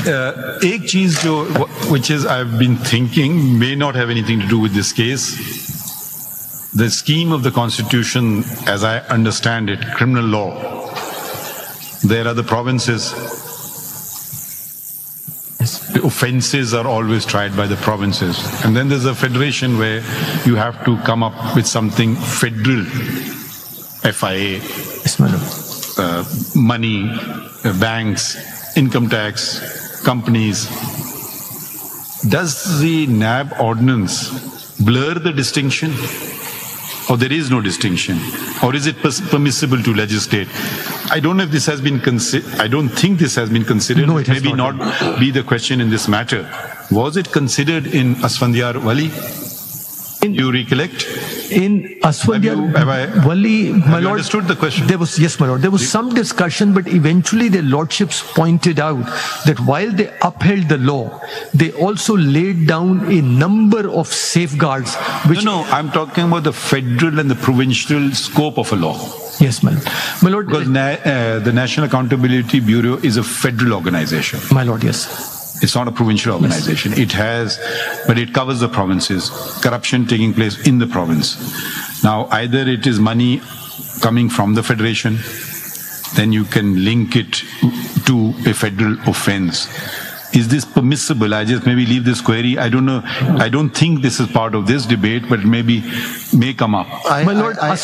एक चीज जो which is I've been thinking may not have anything to do with this case. The scheme of the Constitution, as I understand it, criminal law, there are the provinces. The offences are always tried by the provinces. And then there's a federation where you have to come up with something federal, FIA, money, banks, income tax, companies. Does the NAB ordinance blur the distinction? Or there is no distinction? Or is it permissible to legislate? I don't know if this has been considered. I don't think this has been considered. No, it has maybe not be the question in this matter. Was it considered in Asfandyar Wali? You recollect? In Asfandyar Wali, my lord, understood the question? Yes, my lord. There was some discussion, but eventually their lordships pointed out that while they upheld the law, they also laid down a number of safeguards. Which No, I'm talking about the federal and the provincial scope of a law. Yes, my lord. My lord, because the National Accountability Bureau is a federal organization. My lord, yes. It's not a provincial organization. Yes. But it covers the provinces. Corruption taking place in the province. Now, either it is money coming from the federation, then you can link it to a federal offense. Is this permissible? I just maybe leave this query. I don't know. I don't think this is part of this debate, but maybe may come up. My lord, I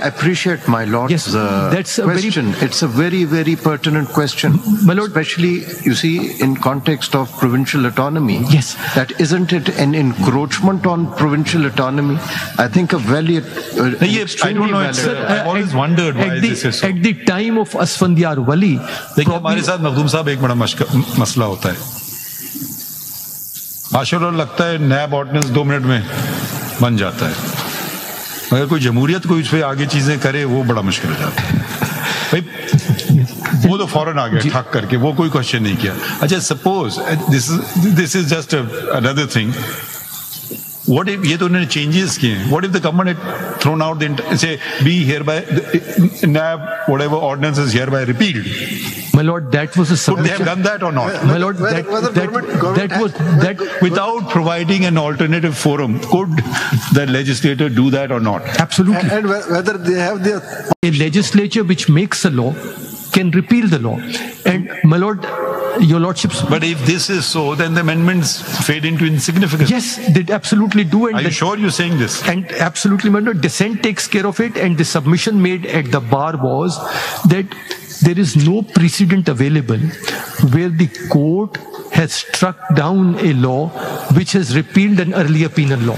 appreciate my lord's question. It's a very, very pertinent question. My lord, especially, you see, in context of provincial autonomy. Yes. That isn't it an encroachment on provincial autonomy? I think a valid, I don't know. I've always wondered why this is so. At the time of Asfandyar Wali, हमारे साथ मखदूम साहब एक बड़ा मसला होता है माशाल्लाह लगता है नैब ऑर्डिनेंस 2 मिनट में बन जाता है अगर कोई जमहूरियत कोई उस पे आगे चीजें करे वो बड़ा मुश्किल हो जाता है भाई वो तो फौरन आ गया ठक करके वो कोई क्वेश्चन नहीं किया अच्छा suppose this is just another thing What if ये तो उन्होंने changes किए हैं? What if the government had thrown out the say be hereby NAB whatever ordinance is hereby repealed? My lord, that was a submission. Could they have done that or not? My lord, that was without providing an alternative forum. Could the legislator do that or not? Absolutely. And whether they have a legislature which makes a law can repeal the law. And my lord, your lordships. But if this is so, then the amendments fade into insignificance. Yes, they absolutely do. And are you sure you're saying this? And absolutely, my lord, dissent takes care of it. And the submission made at the bar was that there is no precedent available where the court has struck down a law which has repealed an earlier penal law.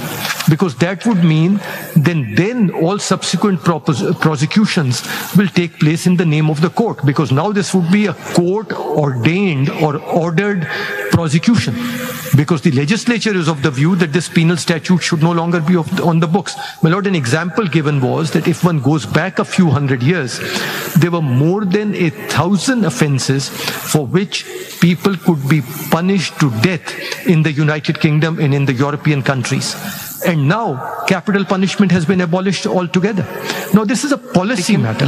Because that would mean then all subsequent prosecutions will take place in the name of the court. Because now this would be a court ordained or ordered prosecution. Because the legislature is of the view that this penal statute should no longer be on the books. My lord, an example given was that if one goes back a few hundred years, there were more than 1,000 offences for which people could be punished to death in the United Kingdom and in the European countries. And now capital punishment has been abolished altogether. Now this is a policy matter.